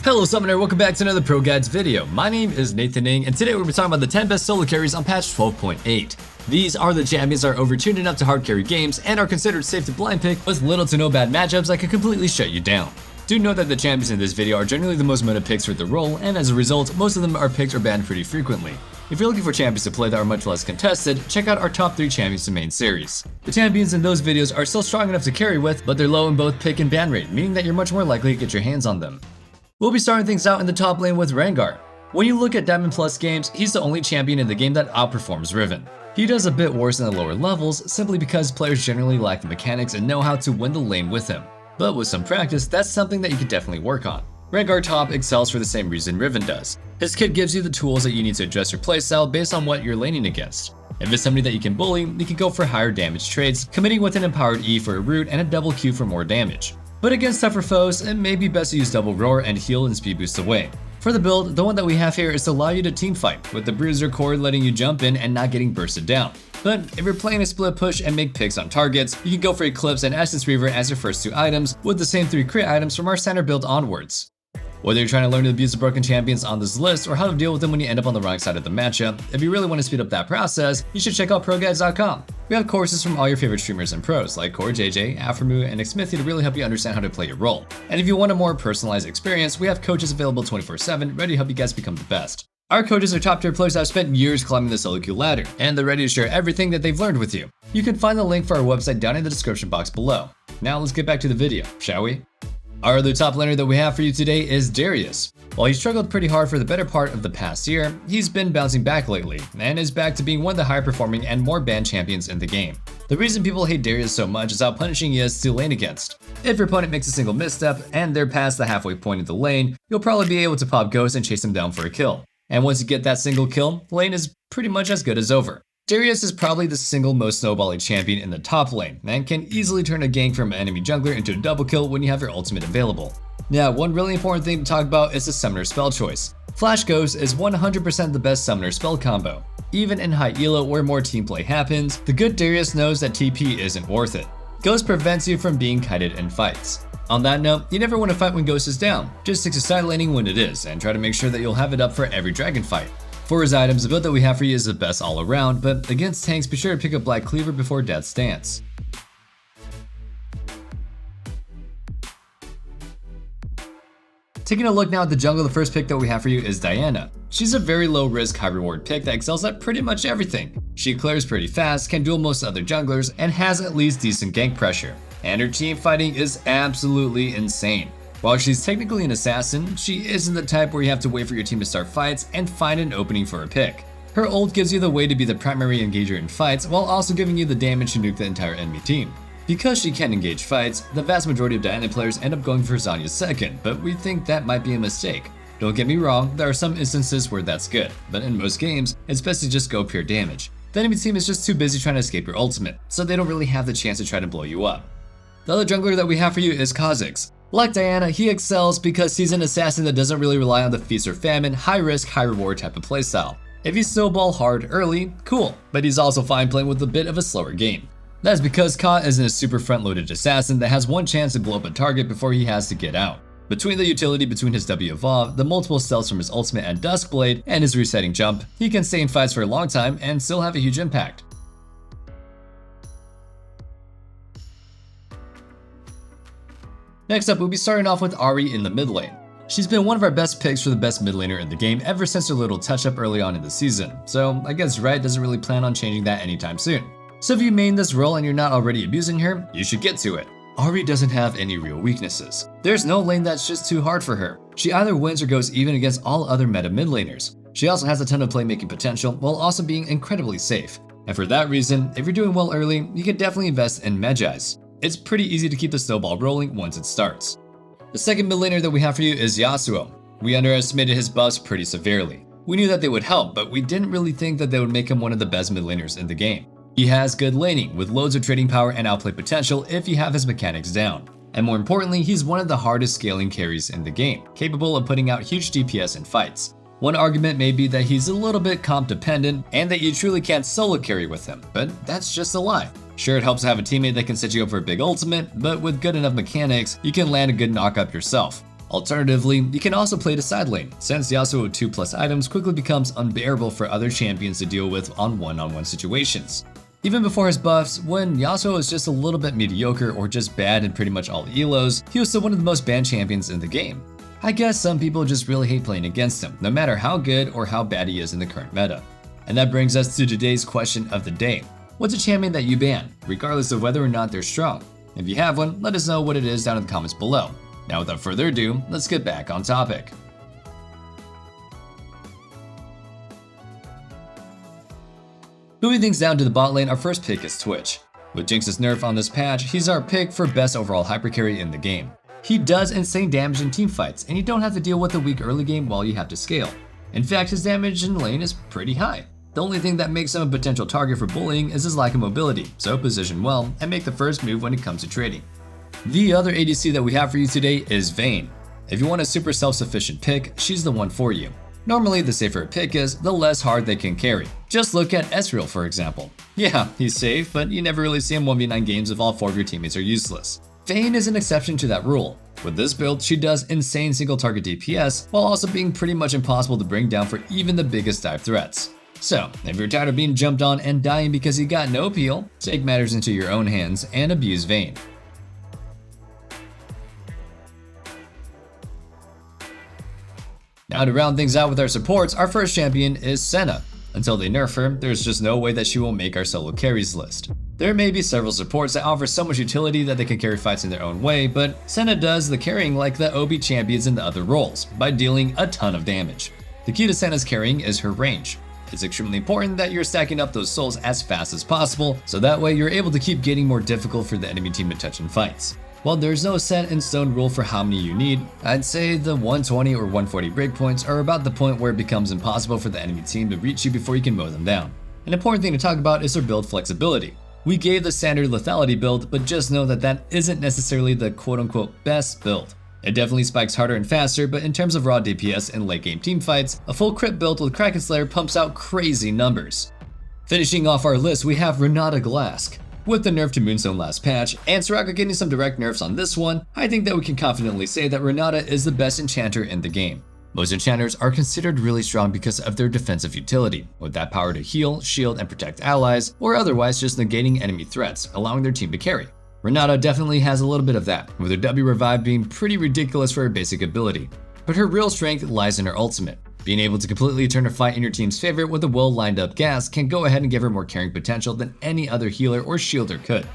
Hello Summoner, welcome back to another ProGuides video. My name is Nathan Ng, and today we're talking about the 10 best solo carries on patch 12.8. These are the champions that are overtuned enough to hard carry games and are considered safe to blind pick with little to no bad matchups that can completely shut you down. Do note that the champions in this video are generally the most meta picks for the role, and as a result, most of them are picked or banned pretty frequently. If you're looking for champions to play that are much less contested, check out our top 3 champions in main series. The champions in those videos are still strong enough to carry with, but they're low in both pick and ban rate, meaning that you're much more likely to get your hands on them. We'll be starting things out in the top lane with Rengar. When you look at Diamond Plus games, he's the only champion in the game that outperforms Riven. He does a bit worse in the lower levels, simply because players generally lack the mechanics and know how to win the lane with him. But with some practice, that's something that you could definitely work on. Rengar top excels for the same reason Riven does. His kit gives you the tools that you need to adjust your playstyle based on what you're laning against. If it's somebody that you can bully, you can go for higher damage trades, committing with an empowered E for a root and a double Q for more damage. But against tougher foes, it may be best to use double roar and heal and speed boost away. For the build, the one that we have here is to allow you to teamfight, with the bruiser core letting you jump in and not getting bursted down. But if you're playing a split push and make picks on targets, you can go for Eclipse and Essence Reaver as your first 2 items, with the same 3 crit items from our standard build onwards. Whether you're trying to learn to abuse the broken champions on this list or how to deal with them when you end up on the wrong side of the matchup, if you really want to speed up that process, you should check out ProGuides.com. We have courses from all your favorite streamers and pros like Core JJ, Afremu, and Xmithy to really help you understand how to play your role. And if you want a more personalized experience, we have coaches available 24/7 ready to help you guys become the best. Our coaches are top tier players that have spent years climbing the solo queue ladder, and they're ready to share everything that they've learned with you. You can find the link for our website down in the description box below. Now let's get back to the video, shall we? Our other top laner that we have for you today is Darius. While he struggled pretty hard for the better part of the past year, he's been bouncing back lately, and is back to being one of the higher performing and more banned champions in the game. The reason people hate Darius so much is how punishing he is to lane against. If your opponent makes a single misstep, and they're past the halfway point of the lane, you'll probably be able to pop Ghost and chase him down for a kill. And once you get that single kill, the lane is pretty much as good as over. Darius is probably the single most snowballing champion in the top lane, and can easily turn a gank from an enemy jungler into a double kill when you have your ultimate available. Now, one really important thing to talk about is the summoner spell choice. Flash Ghost is 100% the best summoner spell combo. Even in high elo where more team play happens, the good Darius knows that TP isn't worth it. Ghost prevents you from being kited in fights. On that note, you never want to fight when Ghost is down, just stick to side laning when it is, and try to make sure that you'll have it up for every dragon fight. For his items, the build that we have for you is the best all around, but against tanks, be sure to pick up Black Cleaver before Death's Dance. Taking a look now at the jungle, the first pick that we have for you is Diana. She's a very low risk, high reward pick that excels at pretty much everything. She clears pretty fast, can duel most other junglers, and has at least decent gank pressure. And her team fighting is absolutely insane. While she's technically an assassin, she isn't the type where you have to wait for your team to start fights and find an opening for a pick. Her ult gives you the way to be the primary engager in fights while also giving you the damage to nuke the entire enemy team. Because she can engage fights, the vast majority of Diana players end up going for Zhonya's second, but we think that might be a mistake. Don't get me wrong, there are some instances where that's good, but in most games, it's best to just go pure damage. The enemy team is just too busy trying to escape your ultimate, so they don't really have the chance to try to blow you up. The other jungler that we have for you is Kha'Zix. Like Diana, he excels because he's an assassin that doesn't really rely on the feast or famine, high risk, high reward type of playstyle. If you snowball hard early, cool, but he's also fine playing with a bit of a slower game. That's because Ka isn't a super front-loaded assassin that has one chance to blow up a target before he has to get out. Between the utility between his W evolve, the multiple stealths from his ultimate and Duskblade, and his resetting jump, he can stay in fights for a long time and still have a huge impact. Next up, we'll be starting off with Ahri in the mid lane. She's been one of our best picks for the best mid laner in the game ever since her little touch-up early on in the season, so I guess Riot doesn't really plan on changing that anytime soon. So if you main this role and you're not already abusing her, you should get to it. Ahri doesn't have any real weaknesses. There's no lane that's just too hard for her. She either wins or goes even against all other meta mid laners. She also has a ton of playmaking potential while also being incredibly safe. And for that reason, if you're doing well early, you can definitely invest in Magi's. It's pretty easy to keep the snowball rolling once it starts. The second mid laner that we have for you is Yasuo. We underestimated his buffs pretty severely. We knew that they would help, but we didn't really think that they would make him one of the best mid laners in the game. He has good laning, with loads of trading power and outplay potential if you have his mechanics down. And more importantly, he's one of the hardest scaling carries in the game, capable of putting out huge DPS in fights. One argument may be that he's a little bit comp dependent and that you truly can't solo carry with him, but that's just a lie. Sure, it helps to have a teammate that can set you up for a big ultimate, but with good enough mechanics, you can land a good knock up yourself. Alternatively, you can also play the side lane, since Yasuo with 2+ items quickly becomes unbearable for other champions to deal with on one-on-one situations. Even before his buffs, when Yasuo was just a little bit mediocre or just bad in pretty much all elos, he was still one of the most banned champions in the game. I guess some people just really hate playing against him, no matter how good or how bad he is in the current meta. And that brings us to today's question of the day. What's a champion that you ban, regardless of whether or not they're strong? If you have one, let us know what it is down in the comments below. Now without further ado, let's get back on topic. Moving things down to the bot lane, our first pick is Twitch. With Jinx's nerf on this patch, he's our pick for best overall hypercarry in the game. He does insane damage in teamfights, and you don't have to deal with a weak early game while you have to scale. In fact, his damage in lane is pretty high. The only thing that makes him a potential target for bullying is his lack of mobility, so position well and make the first move when it comes to trading. The other ADC that we have for you today is Vayne. If you want a super self-sufficient pick, she's the one for you. Normally, the safer a pick is, the less hard they can carry. Just look at Ezreal for example. Yeah, he's safe, but you never really see him 1v9 games if all 4 of your teammates are useless. Vayne is an exception to that rule. With this build, she does insane single target DPS, while also being pretty much impossible to bring down for even the biggest dive threats. So, if you're tired of being jumped on and dying because you got no peel, take matters into your own hands and abuse Vayne. Now to round things out with our supports, our first champion is Senna. Until they nerf her, there's just no way that she will make our solo carries list. There may be several supports that offer so much utility that they can carry fights in their own way, but Senna does the carrying like the OB champions in the other roles, by dealing a ton of damage. The key to Senna's carrying is her range. It's extremely important that you're stacking up those souls as fast as possible, so that way you're able to keep getting more difficult for the enemy team to touch in fights. While there's no set in stone rule for how many you need, I'd say the 120 or 140 breakpoints are about the point where it becomes impossible for the enemy team to reach you before you can mow them down. An important thing to talk about is their build flexibility. We gave the standard lethality build, but just know that that isn't necessarily the quote-unquote best build. It definitely spikes harder and faster, but in terms of raw DPS and late game teamfights, a full crit build with Kraken Slayer pumps out crazy numbers. Finishing off our list, we have Renate Glask. With the nerf to Moonstone last patch, and Soraka getting some direct nerfs on this one, I think that we can confidently say that Renate is the best enchanter in the game. Most enchanters are considered really strong because of their defensive utility, with that power to heal, shield, and protect allies, or otherwise just negating enemy threats, allowing their team to carry. Renate definitely has a little bit of that, with her W revive being pretty ridiculous for her basic ability. But her real strength lies in her ultimate. Being able to completely turn a fight in your team's favor with a well lined up gas can go ahead and give her more carrying potential than any other healer or shielder could.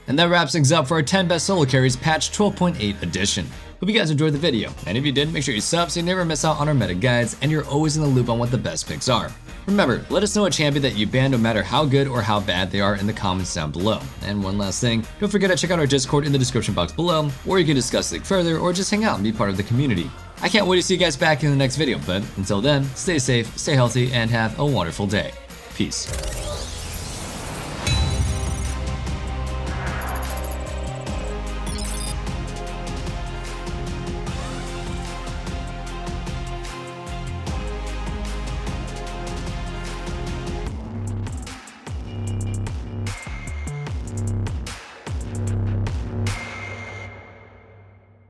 And that wraps things up for our 10 best solo carries patch 12.8 edition. Hope you guys enjoyed the video, and if you did, make sure you sub so you never miss out on our meta guides and you're always in the loop on what the best picks are. Remember, let us know a champion that you ban no matter how good or how bad they are in the comments down below. And one last thing, don't forget to check out our Discord in the description box below, where you can discuss it further or just hang out and be part of the community. I can't wait to see you guys back in the next video, but until then, stay safe, stay healthy, and have a wonderful day. Peace.